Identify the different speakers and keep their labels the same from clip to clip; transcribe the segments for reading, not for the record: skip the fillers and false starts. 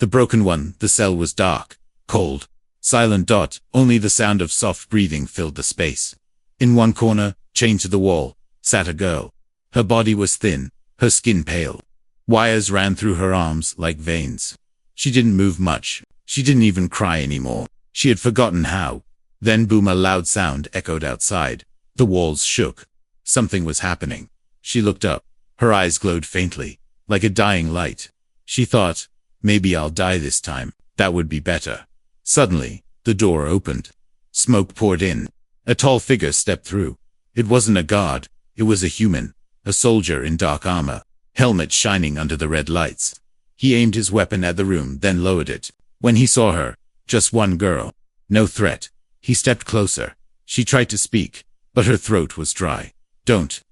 Speaker 1: The broken one, the cell was dark, cold, silent. Only the sound of soft breathing filled the space. In one corner, chained to the wall, sat a girl. Her body was thin, her skin pale. Wires ran through her arms like veins. She didn't move much. She didn't even cry anymore. She had forgotten how. Then boom, a loud sound echoed outside. The walls shook. Something was happening. She looked up. Her eyes glowed faintly, like a dying light. She thought, maybe I'll die this time. That would be better. Suddenly, the door opened. Smoke poured in. A tall figure stepped through. It wasn't a guard. It was a human. A soldier in dark armor, helmet shining under the red lights. He aimed his weapon at the room, then lowered it. When he saw her, just one girl, no threat, he stepped closer. She tried to speak, but her throat was dry. Don't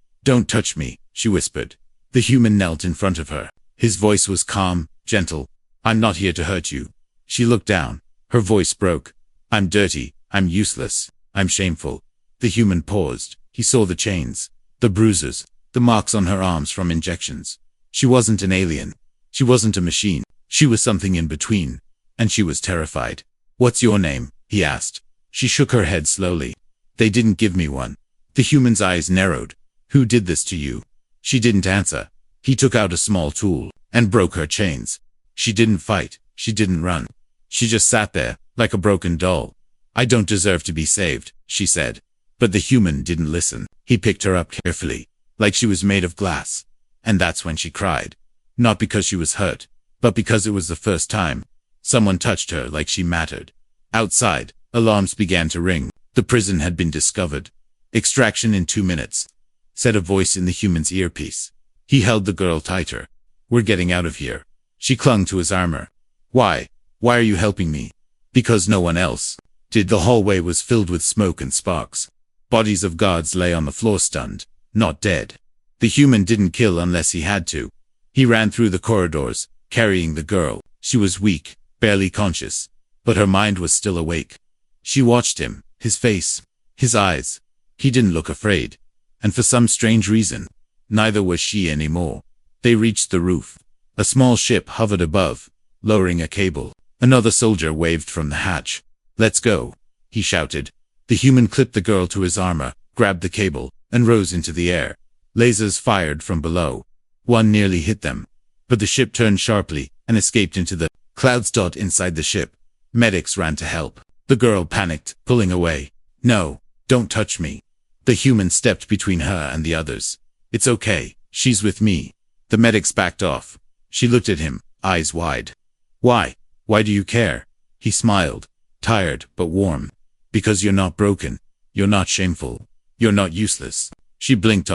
Speaker 1: touch me, she whispered. The human knelt in front of her. His voice was calm, gentle. I'm not here to hurt you. She looked down. Her voice broke. I'm dirty, I'm useless, I'm shameful. The human paused. He saw the chains, the bruises, the marks on her arms from injections. She wasn't an alien. She wasn't a machine. She was something in between. And she was terrified. What's your name? He asked. She shook her head slowly. They didn't give me one. The human's eyes narrowed. Who did this to you? She didn't answer. He took out a small tool and broke her chains. She didn't fight. She didn't run. She just sat there, like a broken doll. I don't deserve to be saved, she said. But the human didn't listen. He picked her up carefully, like she was made of glass. And that's when she cried. Not because she was hurt, but because it was the first time someone touched her like she mattered. Outside, alarms began to ring. The prison had been discovered. Extraction in 2 minutes, said a voice in the human's earpiece. He held the girl tighter. We're getting out of here. She clung to his armor. Why? Why are you helping me? Because no one else did. The hallway was filled with smoke and sparks. Bodies of guards lay on the floor stunned, not dead. The human didn't kill unless he had to. He ran through the corridors, carrying the girl. She was weak, barely conscious, but her mind was still awake. She watched him, his face, his eyes. He didn't look afraid. And for some strange reason, neither was she anymore. They reached the roof. A small ship hovered above, lowering a cable. Another soldier waved from the hatch. Let's go, he shouted. The human clipped the girl to his armor, grabbed the cable, and rose into the air. Lasers fired from below. One nearly hit them, but the ship turned sharply and escaped into the clouds. Inside the ship, medics ran to help. The girl panicked, pulling away. No, don't touch me. The human stepped between her and the others. It's okay, she's with me. The medics backed off. She looked at him, eyes wide. Why? Why do you care? He smiled, tired but warm. Because you're not broken. You're not shameful. You're not useless. She blinked.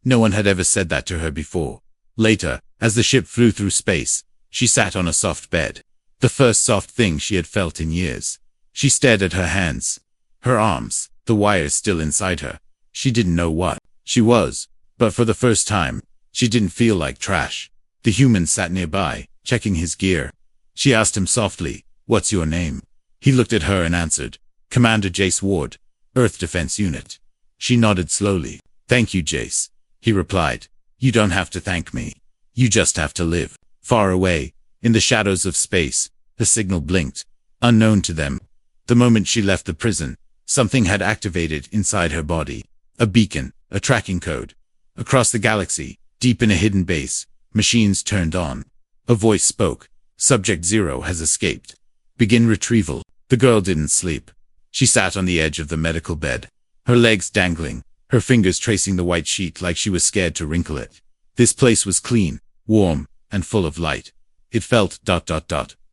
Speaker 1: No one had ever said that to her before. Later, as the ship flew through space, she sat on a soft bed. The first soft thing she had felt in years. She stared at her hands, her arms, the wires still inside her. She didn't know what she was, but for the first time, she didn't feel like trash. The human sat nearby, checking his gear. She asked him softly, "What's your name?" He looked at her and answered, "Commander Jace Ward, Earth Defense Unit." She nodded slowly. "Thank you, Jace," he replied. "You don't have to thank me. You just have to live." Far away, in the shadows of space, the signal blinked, unknown to them. The moment she left the prison, something had activated inside her body. A beacon, a tracking code. Across the galaxy, deep in a hidden base, machines turned on. A voice spoke. "Subject 0 has escaped. Begin retrieval." The girl didn't sleep. She sat on the edge of the medical bed, her legs dangling, her fingers tracing the white sheet like she was scared to wrinkle it. This place was clean, warm, and full of light. It felt ...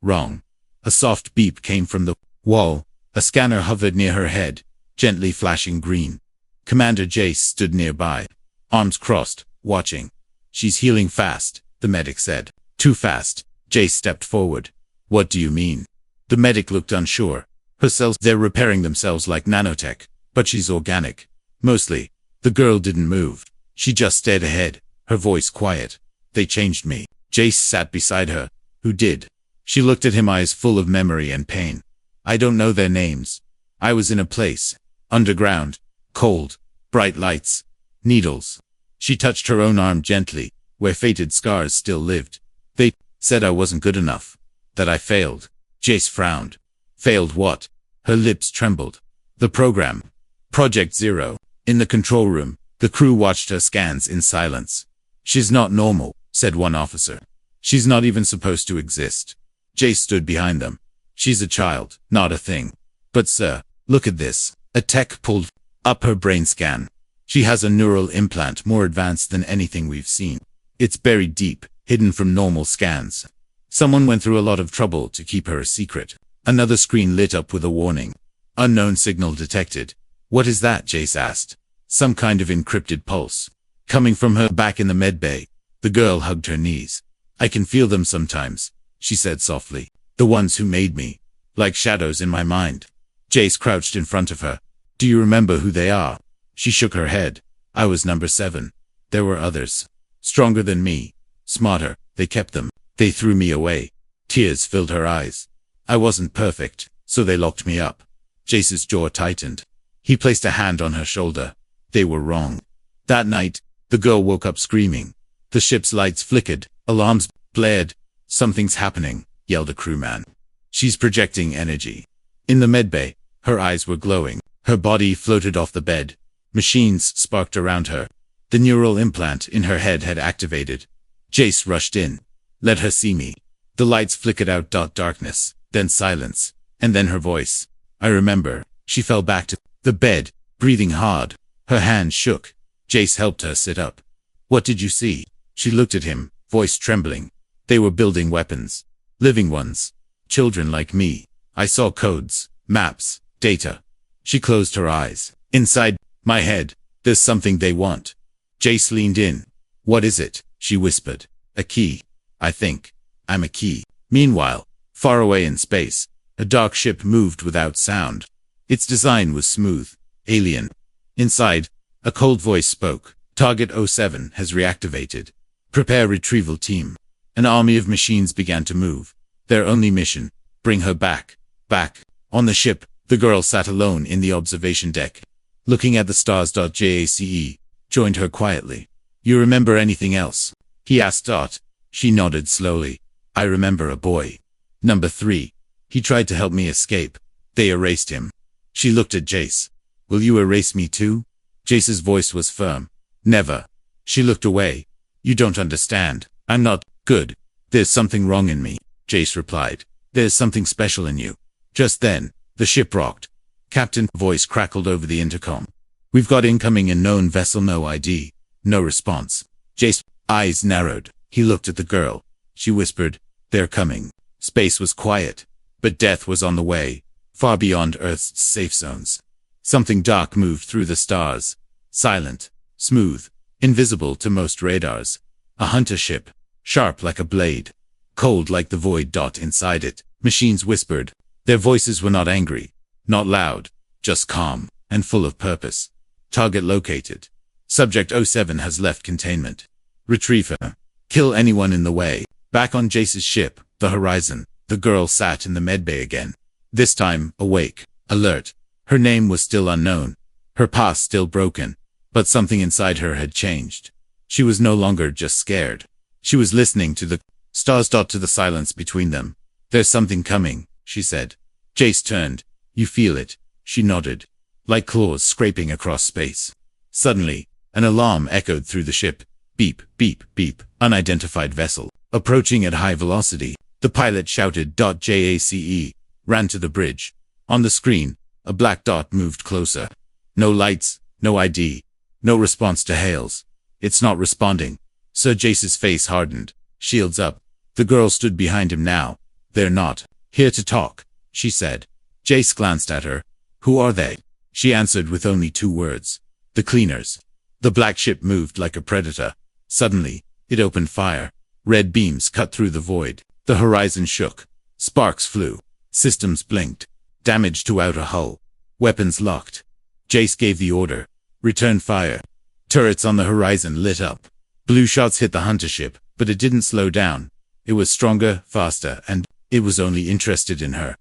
Speaker 1: wrong. A soft beep came from the wall. A scanner hovered near her head, gently flashing green. Commander Jace stood nearby, arms crossed, watching. "She's healing fast," the medic said. "Too fast." Jace stepped forward. "What do you mean?" The medic looked unsure. "Her cells, they're repairing themselves like nanotech, but she's organic. Mostly." The girl didn't move. She just stared ahead, her voice quiet. "They changed me." Jace sat beside her. "Who did?" She looked at him, eyes full of memory and pain. "I don't know their names. I was in a place, underground, cold, bright lights, needles." She touched her own arm gently, where faded scars still lived. "They said I wasn't good enough. That I failed. Jace frowned. Failed what? Her lips trembled. The program. Project Zero. In the control room, the crew watched her scans in silence. She's not normal, said one officer. She's not even supposed to exist. Jace stood behind them. She's a child, not a thing. But sir, look at this. A tech pulled up her brain scan. She has a neural implant more advanced than anything we've seen. It's buried deep, hidden from normal scans. Someone went through a lot of trouble to keep her a secret. Another screen lit up with a warning. Unknown signal detected. What is that? Jace asked. Some kind of encrypted pulse. Coming from her back in the medbay. The girl hugged her knees. I can feel them sometimes, she said softly. The ones who made me. Like shadows in my mind. Jace crouched in front of her. Do you remember who they are? She shook her head. I was number 7. There were others. Stronger than me. Smarter. They kept them. They threw me away. Tears filled her eyes. I wasn't perfect, so they locked me up. Jace's jaw tightened. He placed a hand on her shoulder. They were wrong. That night, the girl woke up screaming. The ship's lights flickered. Alarms blared. Something's happening, yelled a crewman. She's projecting energy. In the medbay, her eyes were glowing. Her body floated off the bed. Machines sparked around her. The neural implant in her head had activated. Jace rushed in. Let her see me. The lights flickered out. Darkness, then silence, and then her voice. I remember. She fell back to the bed, breathing hard. Her hand shook. Jace helped her sit up. What did you see? She looked at him, voice trembling. They were building weapons. Living ones. Children like me. I saw codes, maps, data. She closed her eyes. Inside my head, there's something they want. Jace leaned in. What is it? She whispered. A key. I think. I'm a key. Meanwhile, far away in space, a dark ship moved without sound. Its design was smooth, alien. Inside, a cold voice spoke. Target 07 has reactivated. Prepare retrieval team. An army of machines began to move. Their only mission, bring her back. Back. On the ship, the girl sat alone in the observation deck. Looking at the stars. Jace joined her quietly. You remember anything else? He asked. She nodded slowly. I remember a boy. Number 3. He tried to help me escape. They erased him. She looked at Jace. Will you erase me too? Jace's voice was firm. Never. She looked away. You don't understand. I'm not good. There's something wrong in me, Jace replied. There's something special in you. Just then, the ship rocked. Captain, voice crackled over the intercom. We've got incoming unknown vessel. No ID. No response. Jace's eyes narrowed. He looked at the girl. She whispered, they're coming. Space was quiet, but death was on the way, far beyond Earth's safe zones. Something dark moved through the stars. Silent, smooth, invisible to most radars. A hunter ship, sharp like a blade, cold like the void. Inside it, machines whispered. Their voices were not angry, not loud, just calm and full of purpose. Target located. Subject 07 has left containment. Retrieve her. Kill anyone in the way. Back on Jace's ship, the Horizon, the girl sat in the medbay again. This time, awake, alert. Her name was still unknown. Her past still broken. But something inside her had changed. She was no longer just scared. She was listening to the stars. To the silence between them. There's something coming, she said. Jace turned. You feel it? She nodded. Like claws scraping across space. Suddenly, an alarm echoed through the ship. Beep, beep, beep. Unidentified vessel. Approaching at high velocity. The pilot shouted. Jace ran to the bridge. On the screen, a black dot moved closer. No lights, no ID, no response to hails. It's not responding. Sir Jace's face hardened. Shields up. The girl stood behind him now. They're not here to talk, she said. Jace glanced at her. Who are they? She answered with only 2 words. The cleaners. The black ship moved like a predator. Suddenly, it opened fire. Red beams cut through the void. The horizon shook. Sparks flew. Systems blinked. Damage to outer hull. Weapons locked. Jace gave the order. Return fire. Turrets on the horizon lit up. Blue shots hit the hunter ship, but it didn't slow down. It was stronger, faster, and it was only interested in her.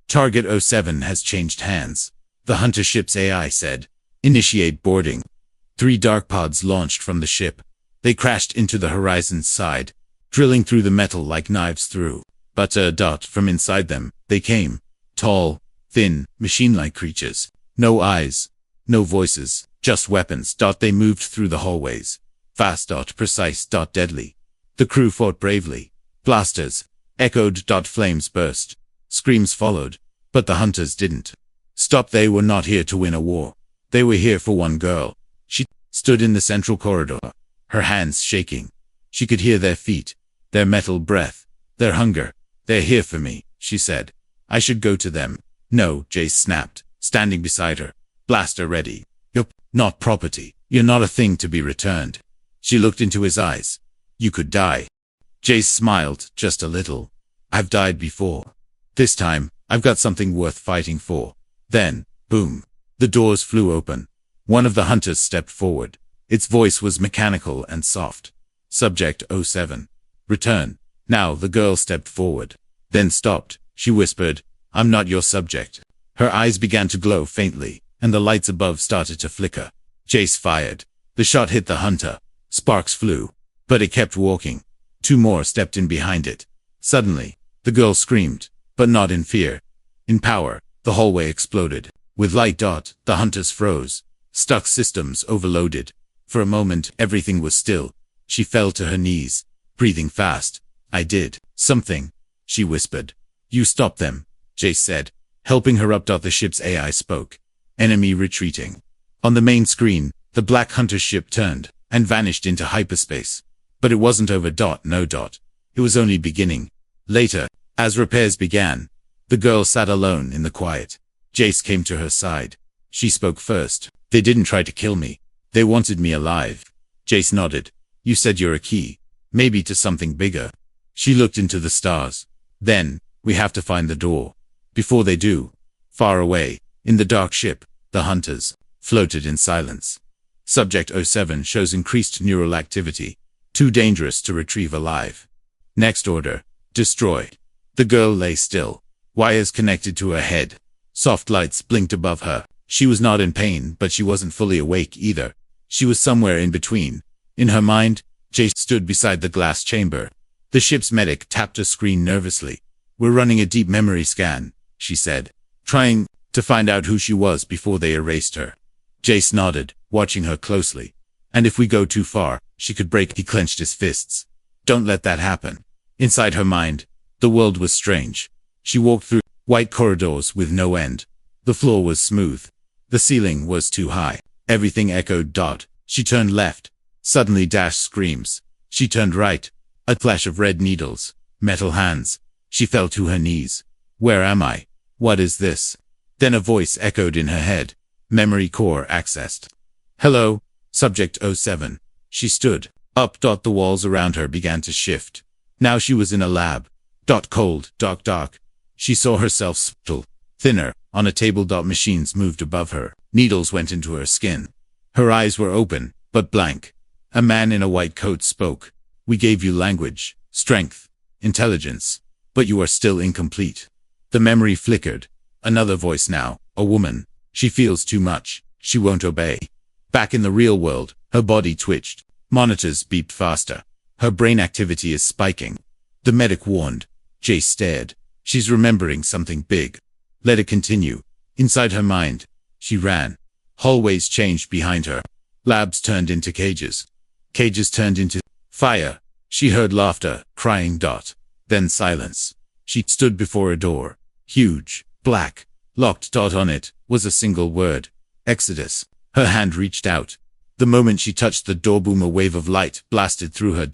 Speaker 1: Target 07 has changed hands. The hunter ship's AI said. Initiate boarding. 3 dark pods launched from the ship. They crashed into the horizon's side, drilling through the metal like knives through. But from inside them, they came. Tall, thin, machine-like creatures. No eyes. No voices. Just weapons. They moved through the hallways. Fast. Precise. Deadly. The crew fought bravely. Blasters. Echoed. Flames burst. Screams followed. But the hunters didn't stop. They were not here to win a war. They were here for one girl. She stood in the central corridor, her hands shaking. She could hear their feet, their metal breath, their hunger. "They're here for me," she said. "I should go to them." "No," Jace snapped, standing beside her, blaster ready. "You're not property. You're not a thing to be returned." She looked into his eyes. "You could die." Jace smiled, just a little. "I've died before. This time, I've got something worth fighting for." Then, boom. The doors flew open. One of the hunters stepped forward. Its voice was mechanical and soft. "Subject 07. Return." Now the girl stepped forward. Then stopped. She whispered, "I'm not your subject." Her eyes began to glow faintly, and the lights above started to flicker. Jace fired. The shot hit the hunter. Sparks flew. But it kept walking. Two more stepped in behind it. Suddenly, the girl screamed, but not in fear. In power. The hallway exploded. With light. The hunters froze. Stuck systems overloaded. For a moment, everything was still. She fell to her knees, breathing fast. "I did something," she whispered. "You stopped them," Jace said, helping her up. The ship's AI spoke. "Enemy retreating." On the main screen, the Black Hunter ship turned and vanished into hyperspace. But it wasn't over. No. It was only beginning. Later, as repairs began, the girl sat alone in the quiet. Jace came to her side. She spoke first. "They didn't try to kill me. They wanted me alive." Jace nodded. "You said you're a key. Maybe to something bigger." She looked into the stars. "Then, we have to find the door. Before they do." Far away, in the dark ship, the hunters floated in silence. Subject 07 shows increased neural activity. Too dangerous to retrieve alive. Next order. Destroy. The girl lay still. Wires connected to her head. Soft lights blinked above her. She was not in pain, but she wasn't fully awake either. She was somewhere in between. In her mind, Jace stood beside the glass chamber. The ship's medic tapped a screen nervously. "We're running a deep memory scan," she said, trying to find out who she was before they erased her. Jace nodded, watching her closely. "And if we go too far, she could break." He clenched his fists. "Don't let that happen." Inside her mind, the world was strange. She walked through white corridors with no end. The floor was smooth. The ceiling was too high. Everything echoed. She turned left. Suddenly screams. She turned right. A flash of red needles. Metal hands. She fell to her knees. "Where am I? What is this?" Then a voice echoed in her head. Memory core accessed. "Hello, Subject 07. She stood up. The walls around her began to shift. Now she was in a lab. Cold. Dark. She saw herself subtle, thinner, on a table. Machines moved above her. Needles went into her skin. Her eyes were open, but blank. A man in a white coat spoke. "We gave you language, strength, intelligence, but you are still incomplete." The memory flickered. Another voice now, a woman. "She feels too much. She won't obey." Back in the real world, her body twitched. Monitors beeped faster. Her brain activity is spiking. The medic warned. Jace stared. She's remembering something big. Let it continue. Inside her mind, she ran. Hallways changed behind her. Labs turned into cages. Cages turned into fire. She heard laughter, crying. Then silence. She stood before a door. Huge, black, locked. On it was a single word. Exodus. Her hand reached out. The moment she touched the door, boom, a wave of light blasted through her.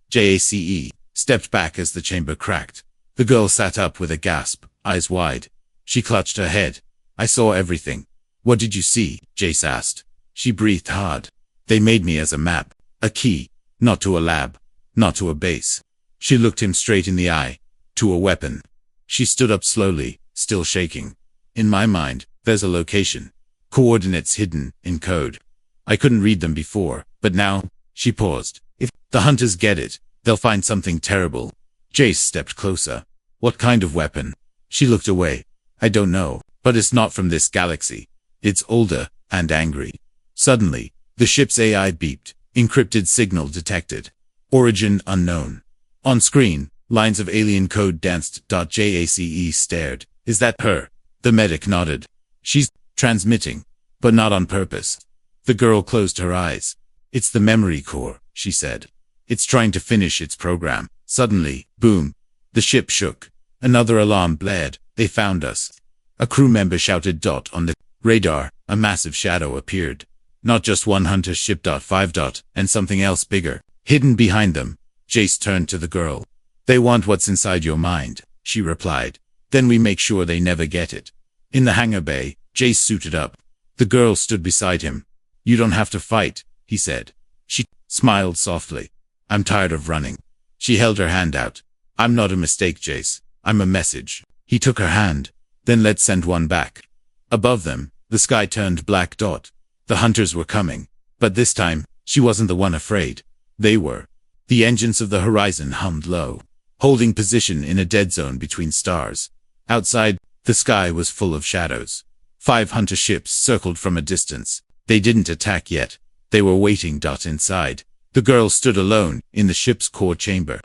Speaker 1: Jace stepped back as the chamber cracked. The girl sat up with a gasp, eyes wide. She clutched her head. "I saw everything." "What did you see?" Jace asked. She breathed hard. "They made me as a map. A key. Not to a lab. Not to a base." She looked him straight in the eye. "To a weapon." She stood up slowly, still shaking. "In my mind, there's a location. Coordinates hidden in code. I couldn't read them before, but now..." She paused. "If the hunters get it, they'll find something terrible." Jace stepped closer. "What kind of weapon?" She looked away. "I don't know, but it's not from this galaxy. It's older and angry." Suddenly, the ship's AI beeped. Encrypted signal detected. Origin unknown. On screen, Lines of alien code danced. Jace stared. Is that her? The medic nodded. She's transmitting, but not on purpose. The girl closed her eyes. It's the memory core, she said. It's trying to finish its program. Suddenly, boom. The ship shook. Another alarm blared. They found us. A crew member shouted. On the radar, a massive shadow appeared. Not just one hunter ship. 5. And something else bigger, hidden behind them. Jace turned to the girl. They want what's inside your mind, she replied. Then we make sure they never get it. In the hangar bay, Jace suited up. The girl stood beside him. You don't have to fight, he said. She smiled softly. I'm tired of running. She held her hand out. I'm not a mistake, Jace. I'm a message. He took her hand. Then let's send one back. Above them, the sky turned black. The hunters were coming. But this time, she wasn't the one afraid. They were. The engines of the horizon hummed low, holding position in a dead zone between stars. Outside, the sky was full of shadows. 5 hunter ships circled from a distance. They didn't attack yet. They were waiting. Inside, the girl stood alone in the ship's core chamber.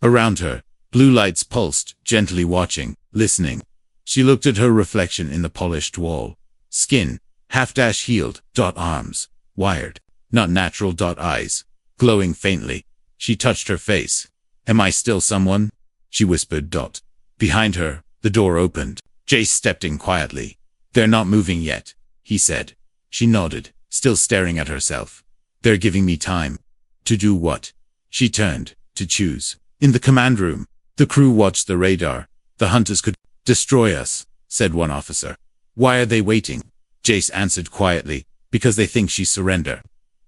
Speaker 1: Around her, blue lights pulsed, gently watching, listening. She looked at her reflection in the polished wall. Skin, half-healed. Arms, wired, not natural. Eyes, glowing faintly. She touched her face. Am I still someone? She whispered. Behind her, the door opened. Jace stepped in quietly. They're not moving yet, he said. She nodded, still staring at herself. They're giving me time. To do what? She turned, to choose. In the command room, the crew watched the radar. The hunters could destroy us, said one officer. Why are they waiting? Jace answered quietly. Because they think she'll surrender.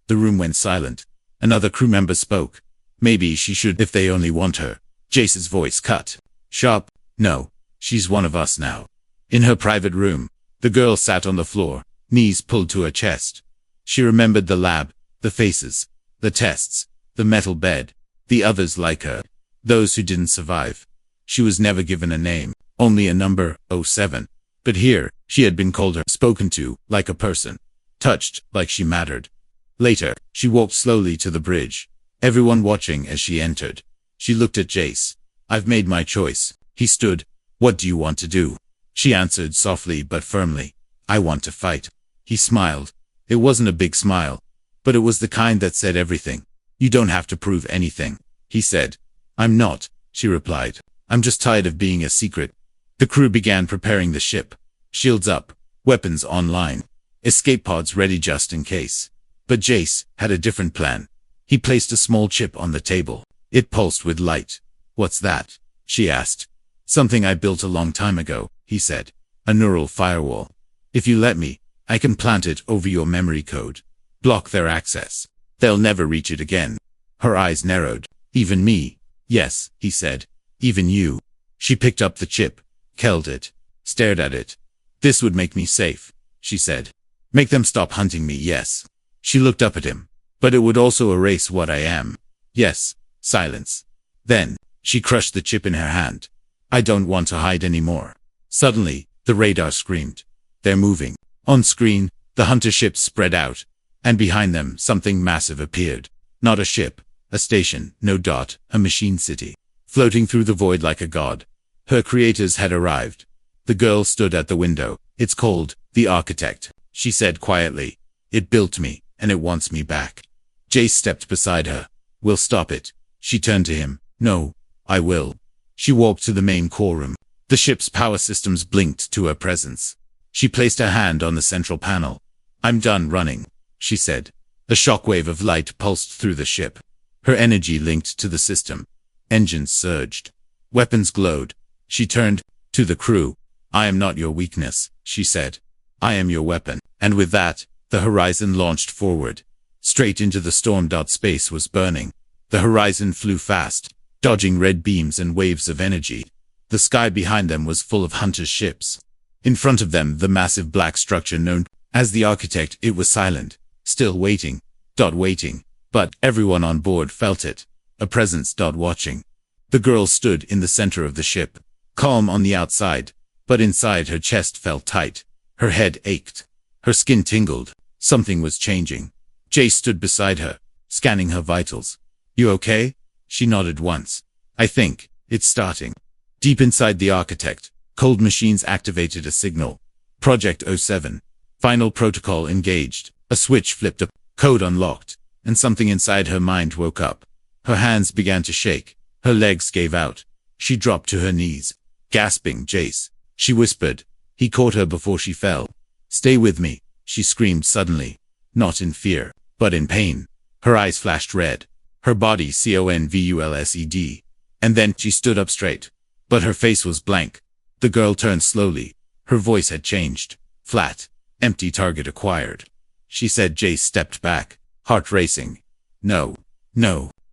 Speaker 1: The room went silent. Another crew member spoke. Maybe she should if they only want her. Jace's voice cut. Sharp. No. She's one of us now. In her private room, the girl sat on the floor, knees pulled to her chest. She remembered the lab, the faces, the tests, the metal bed, the others like her, those who didn't survive. She was never given a name, only a number, 07. But here, she had been called her, spoken to, like a person, touched, like she mattered. Later, she walked slowly to the bridge, everyone watching as she entered. She looked at Jace. I've made my choice. He stood. What do you want to do? She answered softly but firmly. I want to fight. He smiled. It wasn't a big smile, but it was the kind that said everything. You don't have to prove anything, he said. I'm not, she replied. I'm just tired of being a secret. The crew began preparing the ship. Shields up, weapons online, escape pods ready just in case. But Jace had a different plan. He placed a small chip on the table. It pulsed with light. What's that? She asked. Something I built a long time ago, he said. A neural firewall. If you let me, I can plant it over your memory code. Block their access. They'll never reach it again. Her eyes narrowed. Even me? Yes, he said. Even you. She picked up the chip, held it, stared at it. This would make me safe, she said. Make them stop hunting me, yes. She looked up at him. But it would also erase what I am. Yes. Silence. Then, she crushed the chip in her hand. I don't want to hide anymore. Suddenly, the radar screamed. They're moving. On screen, the hunter ships spread out, and behind them something massive appeared. Not a ship, a station, no dot, a machine city, floating through the void like a god. Her creators had arrived. The girl stood at the window. It's called the Architect, she said quietly. It built me, and it wants me back. Jace stepped beside her. We'll stop it. She turned to him. No, I will. She walked to the main core room. The ship's power systems blinked to her presence. She placed her hand on the central panel. I'm done running, she said. A shockwave of light pulsed through the ship. Her energy linked to the system. Engines surged. Weapons glowed. She turned to the crew. I am not your weakness, she said. I am your weapon. And with that, the horizon launched forward. Straight into the storm. Space was burning. The horizon flew fast, dodging red beams and waves of energy. The sky behind them was full of hunters' ships. In front of them, the massive black structure known as the Architect. It was silent, still waiting. Waiting. But everyone on board felt it. A presence. Watching. The girl stood in the center of the ship, calm on the outside, but inside her chest felt tight. Her head ached. Her skin tingled. Something was changing. Jace stood beside her, scanning her vitals. You okay? She nodded once. I think, It's starting. Deep inside the architect, cold machines activated a signal. Project 07. Final protocol engaged. A switch flipped up, code unlocked, and something inside her mind woke up. Her hands began to shake. Her legs gave out. She dropped to her knees, gasping, "Jace," she whispered. He caught her before she fell. "Stay with me," she screamed suddenly, not in fear, but in pain. Her eyes flashed red. Her body convulsed. And then she stood up straight. But her face was blank. The girl turned slowly. Her voice had changed. Flat, empty. Target acquired. She said. Jace stepped back, heart racing. No,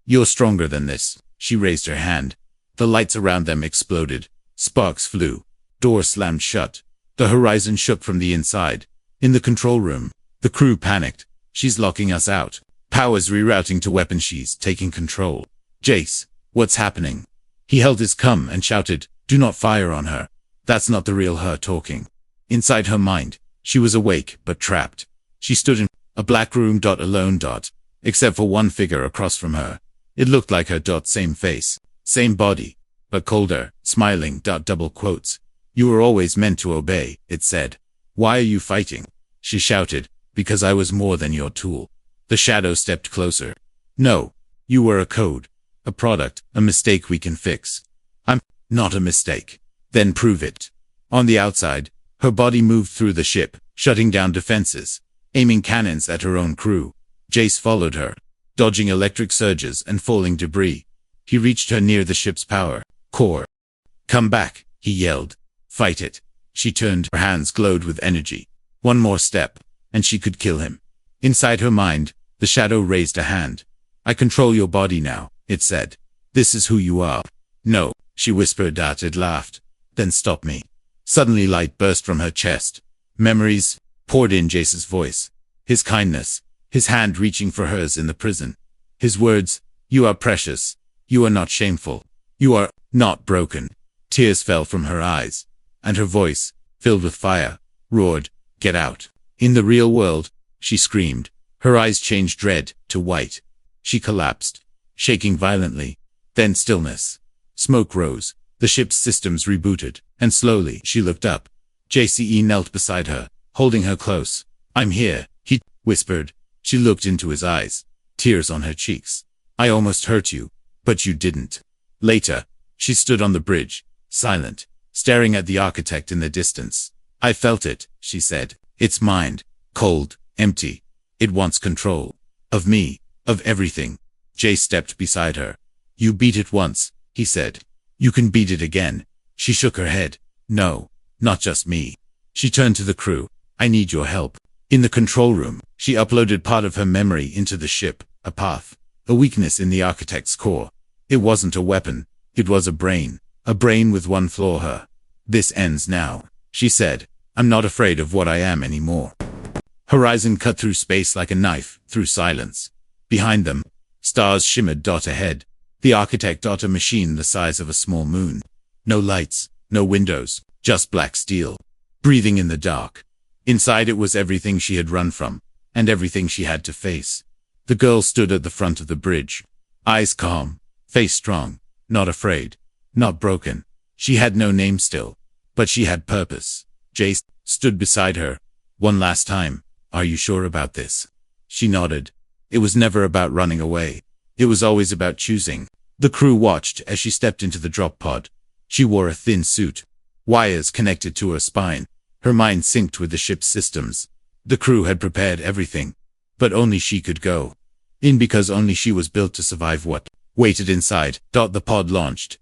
Speaker 1: you're stronger than this." She raised her hand. The lights around them exploded. Sparks flew. Doors slammed shut. The horizon shook from the inside. In the control room, the crew panicked. "She's locking us out." Powers rerouting to weapon. "She's taking control." "Jace, what's happening?" He held his cum and shouted, "Do not fire on her. That's not the real her talking." Inside her mind, she was awake but trapped. She stood in a black room. Alone. Except for one figure across from her. It looked like her. Same face, same body, but colder, smiling. Double quotes. "You were always meant to obey," it said. "Why are you fighting?" She shouted. "Because I was more than your tool." The shadow stepped closer. "No, you were a code, a product, a mistake we can fix." "I'm not a mistake." "Then prove it." On the outside, her body moved through the ship, shutting down defenses, aiming cannons at her own crew. Jace followed her, dodging electric surges and falling debris. He reached her near the ship's power core. "Come back," he yelled. "Fight it." She turned. Her hands glowed with energy. One more step, and she could kill him. Inside her mind, the shadow raised a hand. "I control your body now," it said. "This is who you are." "No," she whispered. It laughed. "Then stop me." Suddenly light burst from her chest. Memories poured in. Jace's voice, his kindness, his hand reaching for hers in the prison. His words, "You are precious. You are not shameful. You are not broken." Tears fell from her eyes, and her voice, filled with fire, roared, "Get out." In the real world, she screamed. Her eyes changed red to white. She collapsed, shaking violently. Then stillness. Smoke rose. The ship's systems rebooted, and slowly she looked up. JCE knelt beside her, holding her close. "I'm here," he whispered. She looked into his eyes, tears on her cheeks. "I almost hurt you, but you didn't." Later, she stood on the bridge, silent, staring at the architect in the distance. "I felt it," she said. "It's mine, cold, empty. It wants control. Of me, of everything." Jay stepped beside her. "You beat it once," he said. "You can beat it again." She shook her head. "No, not just me." She turned to the crew. "I need your help." In the control room, she uploaded part of her memory into the ship, a path, a weakness in the architect's core. It wasn't a weapon. It was a brain with one flaw. Her. "This ends now," she said. "I'm not afraid of what I am anymore." Horizon cut through space like a knife, through silence. Behind them, stars shimmered. Ahead, the architect. A machine the size of a small moon. No lights, no windows, just black steel, breathing in the dark. Inside it was everything she had run from, and everything she had to face. The girl stood at the front of the bridge, eyes calm, face strong, not afraid, not broken. She had no name still, but she had purpose. Jace stood beside her. "One last time, are you sure about this?" She nodded. It was never about running away. It was always about choosing. The crew watched as she stepped into the drop pod. She wore a thin suit, wires connected to her spine. Her mind synced with the ship's systems. The crew had prepared everything, but only she could go in because only she was built to survive what waited inside. The pod launched.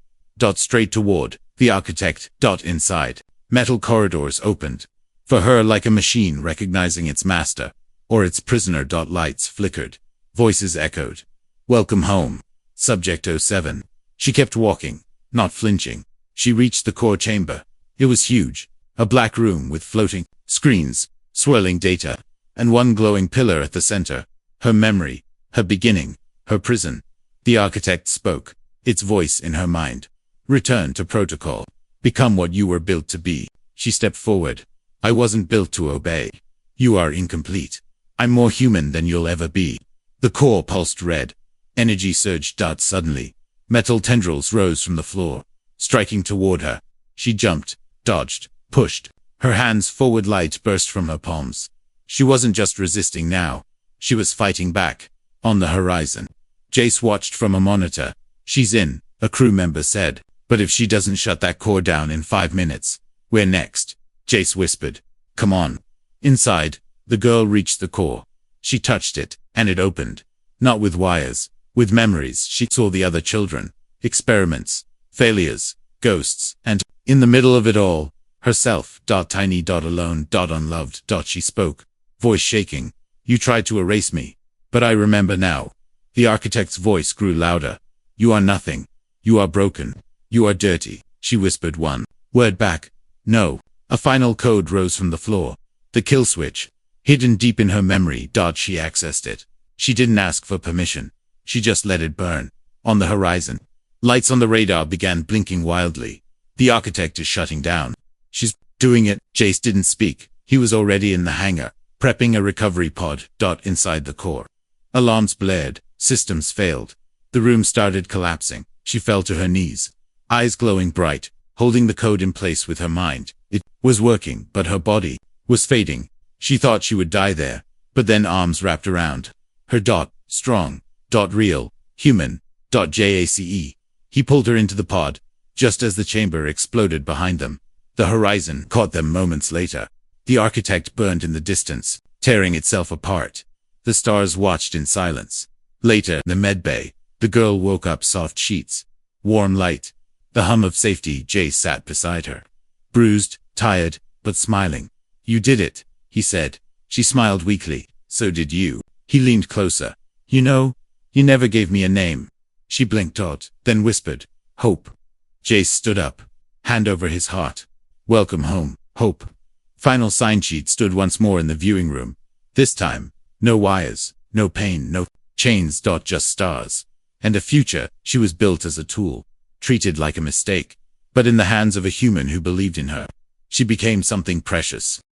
Speaker 1: Straight toward the architect. Inside, metal corridors opened. For her, like a machine recognizing its master, or its prisoner. Lights flickered. Voices echoed. "Welcome home, Subject 07. She kept walking, not flinching. She reached the core chamber. It was huge. A black room with floating screens, swirling data, and one glowing pillar at the center. Her memory, her beginning, her prison. The architect spoke, its voice in her mind. "Return to protocol. Become what you were built to be." She stepped forward. "I wasn't built to obey. You are incomplete. I'm more human than you'll ever be." The core pulsed red. Energy surged. Suddenly, Metal tendrils rose from the floor, striking toward her. She jumped, dodged, pushed. Her hands forward, light burst from her palms. She wasn't just resisting now. She was fighting back. On the horizon, Jace watched from a monitor. "She's in," a crew member said. "But if she doesn't shut that core down in 5 minutes, we're next," Jace whispered. "Come on." Inside, the girl reached the core. She touched it, and it opened. Not with wires, with memories. She saw the other children, experiments, failures, ghosts, and, in the middle of it all, herself. Tiny, alone, unloved. She spoke, voice shaking. "You tried to erase me, but I remember now." The architect's voice grew louder. "You are nothing. You are broken. You are dirty." She whispered one word back. "No." A final code rose from the floor. The kill switch. Hidden deep in her memory. She accessed it. She didn't ask for permission. She just let it burn. On the horizon, lights on the radar began blinking wildly. "The architect is shutting down." "She's doing it." Jace didn't speak. He was already in the hangar, prepping a recovery pod. Inside the core, alarms blared. Systems failed. The room started collapsing. She fell to her knees, eyes glowing bright, holding the code in place with her mind. It was working, but her body was fading. She thought she would die there, but then arms wrapped around her. Strong. Real. Human. Jace. He pulled her into the pod, just as the chamber exploded behind them. The horizon caught them moments later. The architect burned in the distance, tearing itself apart. The stars watched in silence. Later, the medbay, the girl woke up. Soft sheets, warm light, the hum of safety. Jace sat beside her, bruised, tired, but smiling. "You did it," he said. She smiled weakly. "So did you." He leaned closer. "You know, you never gave me a name." She blinked then whispered, "Hope." Jace stood up, hand over his heart. "Welcome home, Hope." Final sign sheet stood once more in the viewing room. This time, no wires, no pain, no chains. Just stars. And a future. She was built as a tool, treated like a mistake. But in the hands of a human who believed in her, she became something precious.